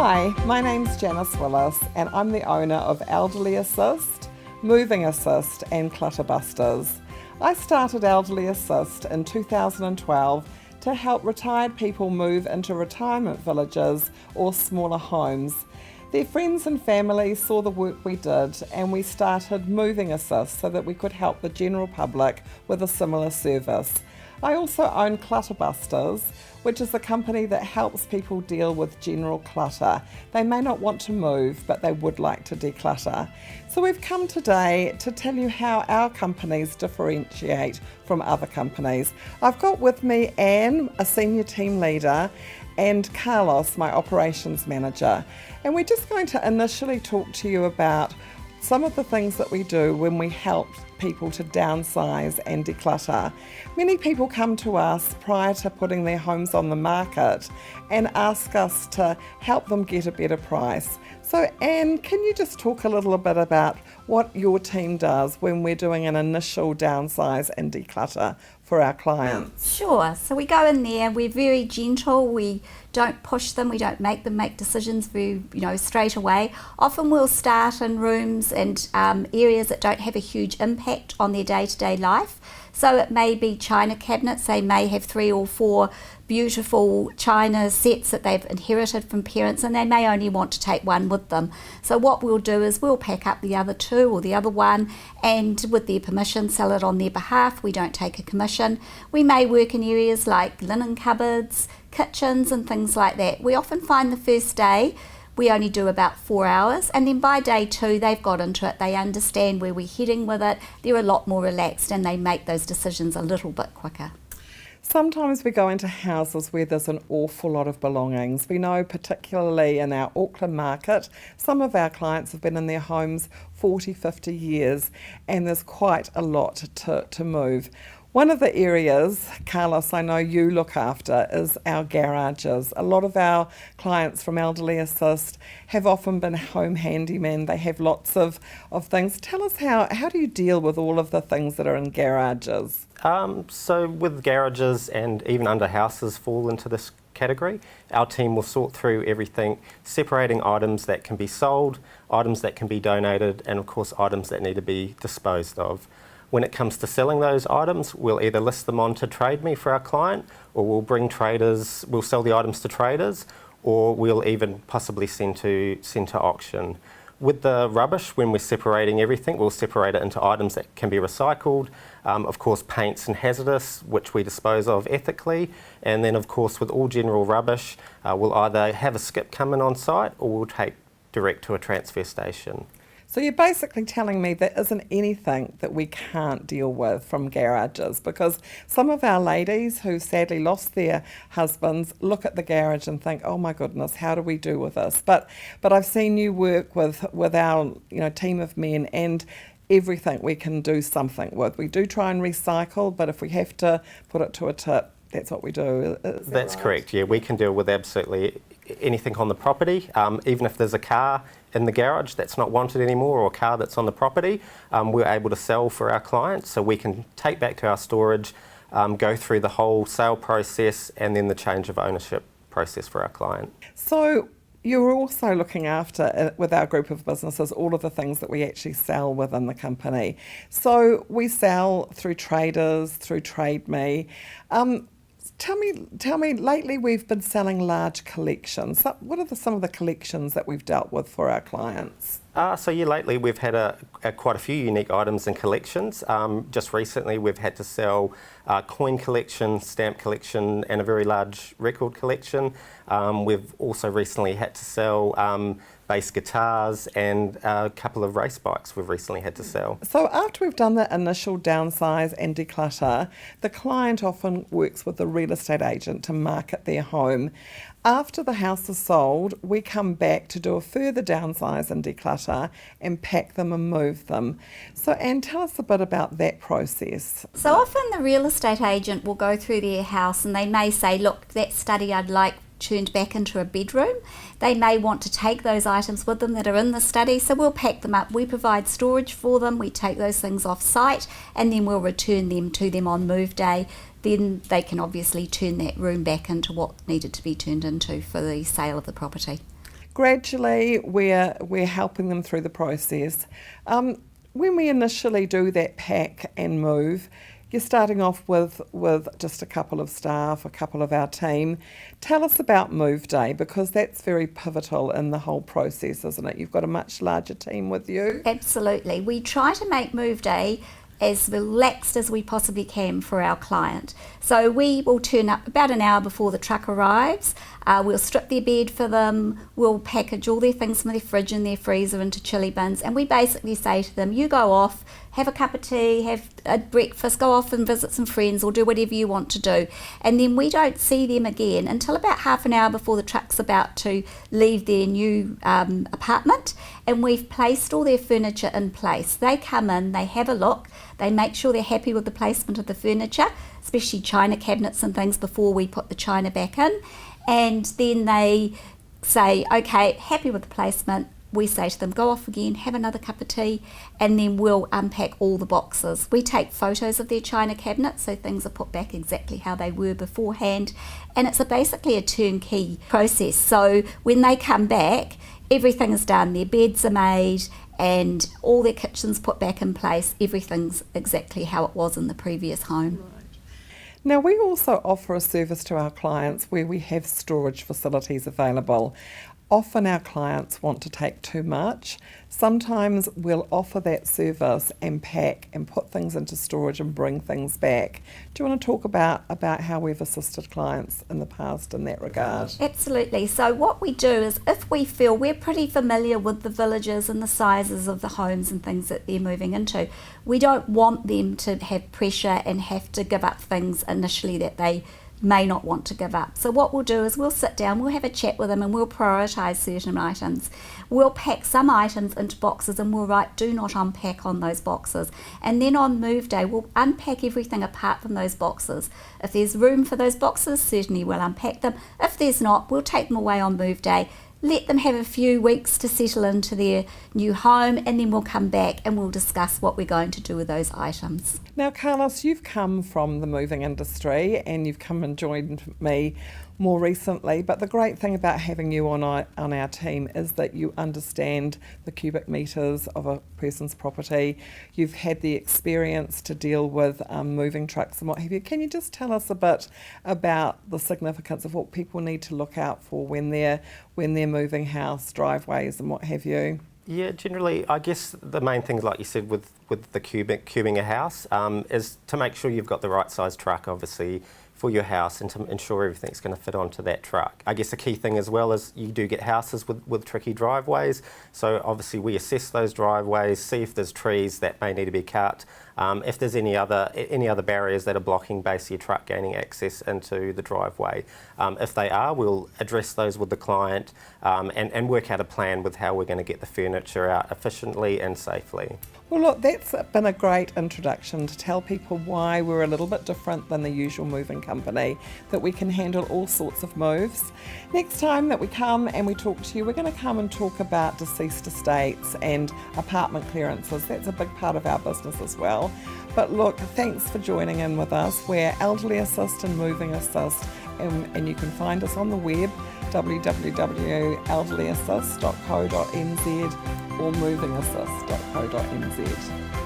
Hi, my name's Janice Willis and I'm the owner of Elderly Assist, Moving Assist and Clutter Busters. I started Elderly Assist in 2012 to help retired people move into retirement villages or smaller homes. Their friends and family saw the work we did and we started Moving Assist so that we could help the general public with a similar service. I also own Clutter Busters, which is a company that helps people deal with general clutter. They may not want to move, but they would like to declutter. So we've come today to tell you how our companies differentiate from other companies. I've got with me Anne, a senior team leader, and Carlos, my operations manager. And we're just going to initially talk to you about some of the things that we do when we help people to downsize and declutter. Many people come to us prior to putting their homes on the market and ask us to help them get a better price. So Anne, can you just talk a little bit about what your team does when we're doing an initial downsize and declutter for our clients? Sure. So we go in there, we're very gentle, we don't push them, we don't make them make decisions very, straight away. Often we'll start in rooms and areas that don't have a huge impact on their day-to-day life. So it may be china cabinets, they may have 3 or 4 beautiful china sets that they've inherited from parents and they may only want to take one with them. So what we'll do is we'll pack up the other 2 or the other 1 and with their permission sell it on their behalf. We don't take a commission. We may work in areas like linen cupboards, kitchens and things like that. We often find the first day we only do about 4 hours and then by day 2 they've got into it, they understand where we're heading with it, they're a lot more relaxed and they make those decisions a little bit quicker. Sometimes we go into houses where there's an awful lot of belongings. We know particularly in our Auckland market, some of our clients have been in their homes 40, 50 years and there's quite a lot to move. One of the areas, Carlos, I know you look after is our garages. A lot of our clients from Elderly Assist have often been home handymen. They have lots of things. Tell us how do you deal with all of the things that are in garages? So with garages and even under houses fall into this category, our team will sort through everything, separating items that can be sold, items that can be donated, and of course items that need to be disposed of. When it comes to selling those items, we'll either list them on to Trade Me for our client, or we'll sell the items to traders, or we'll even possibly send to auction. With the rubbish, when we're separating everything, we'll separate it into items that can be recycled, of course paints and hazardous, which we dispose of ethically, and then of course with all general rubbish, we'll either have a skip come in on site, or we'll take direct to a transfer station. So you're basically telling me there isn't anything that we can't deal with from garages, because some of our ladies who sadly lost their husbands look at the garage and think, oh my goodness, how do we do with this? But I've seen you work with our team of men and everything we can do something with. We do try and recycle, but if we have to put it to a tip, that's what we do. That's correct, yeah. We can deal with absolutely anything on the property, even if there's a car in the garage that's not wanted anymore or a car that's on the property, we're able to sell for our clients. So we can take back to our storage, go through the whole sale process and then the change of ownership process for our client. So you're also looking after, with our group of businesses, all of the things that we actually sell within the company. So we sell through traders, through Trade Me. Tell me, lately we've been selling large collections. What are some of the collections that we've dealt with for our clients? Lately we've had quite a few unique items and collections. Just recently we've had to sell coin collection, stamp collection and a very large record collection. We've also recently had to sell bass guitars and a couple of race bikes we've recently had to sell. So after we've done the initial downsize and declutter, the client often works with the real estate agent to market their home. After the house is sold, we come back to do a further downsize and declutter and pack them and move them. So Anne, tell us a bit about that process. So often the real estate agent will go through their house and they may say, look, that study I'd like turned back into a bedroom. They may want to take those items with them that are in the study, so we'll pack them up. We provide storage for them, we take those things off site and then we'll return them to them on move day. Then they can obviously turn that room back into what needed to be turned into for the sale of the property. Gradually, we're helping them through the process. When we initially do that pack and move, you're starting off with just a couple of staff, a couple of our team. Tell us about Move Day, because that's very pivotal in the whole process, isn't it? You've got a much larger team with you. Absolutely. We try to make Move Day as relaxed as we possibly can for our client. So we will turn up about an hour before the truck arrives. We'll strip their bed for them. We'll package all their things from their fridge and their freezer into chili bins. And we basically say to them, you go off, have a cup of tea, have a breakfast, go off and visit some friends or do whatever you want to do. And then we don't see them again until about half an hour before the truck's about to leave their new apartment. And we've placed all their furniture in place. They come in, they have a look, they make sure they're happy with the placement of the furniture, especially china cabinets and things before we put the china back in. And then they say, okay, happy with the placement. We say to them, go off again, have another cup of tea, and then we'll unpack all the boxes. We take photos of their china cabinets so things are put back exactly how they were beforehand. And it's basically a turnkey process. So when they come back, everything is done. Their beds are made and all their kitchens put back in place. Everything's exactly how it was in the previous home. Now, we also offer a service to our clients where we have storage facilities available. Often our clients want to take too much. Sometimes we'll offer that service and pack and put things into storage and bring things back. Do you want to talk about how we've assisted clients in the past in that regard? Absolutely. So what we do is, if we feel we're pretty familiar with the villages and the sizes of the homes and things that they're moving into, we don't want them to have pressure and have to give up things initially that they may not want to give up. So what we'll do is we'll sit down, we'll have a chat with them and we'll prioritise certain items. We'll pack some items into boxes and we'll write do not unpack on those boxes. And then on Move Day, we'll unpack everything apart from those boxes. If there's room for those boxes, certainly we'll unpack them. If there's not, we'll take them away on Move Day, let them have a few weeks to settle into their new home, and then we'll come back and we'll discuss what we're going to do with those items. Now, Carlos, you've come from the moving industry and you've come and joined me more recently, but the great thing about having you on our team is that you understand the cubic metres of a person's property. You've had the experience to deal with moving trucks and what have you. Can you just tell us a bit about the significance of what people need to look out for when they're moving house, driveways and what have you? Yeah, generally, I guess the main things, like you said, with the cubing a house, is to make sure you've got the right size truck, obviously, for your house, and to ensure everything's going to fit onto that truck. I guess the key thing as well is you do get houses with tricky driveways, so obviously we assess those driveways, see if there's trees that may need to be cut, if there's any other barriers that are blocking basically your truck gaining access into the driveway. If they are, we'll address those with the client and work out a plan with how we're going to get the furniture out efficiently and safely. Well, look, that's been a great introduction to tell people why we're a little bit different than the usual moving company, that we can handle all sorts of moves. Next time that we come and we talk to you, we're going to come and talk about deceased estates and apartment clearances. That's a big part of our business as well. But look, thanks for joining in with us. We're Elderly Assist and Moving Assist, and you can find us on the web, www.elderlyassist.co.nz or movingassist.co.nz.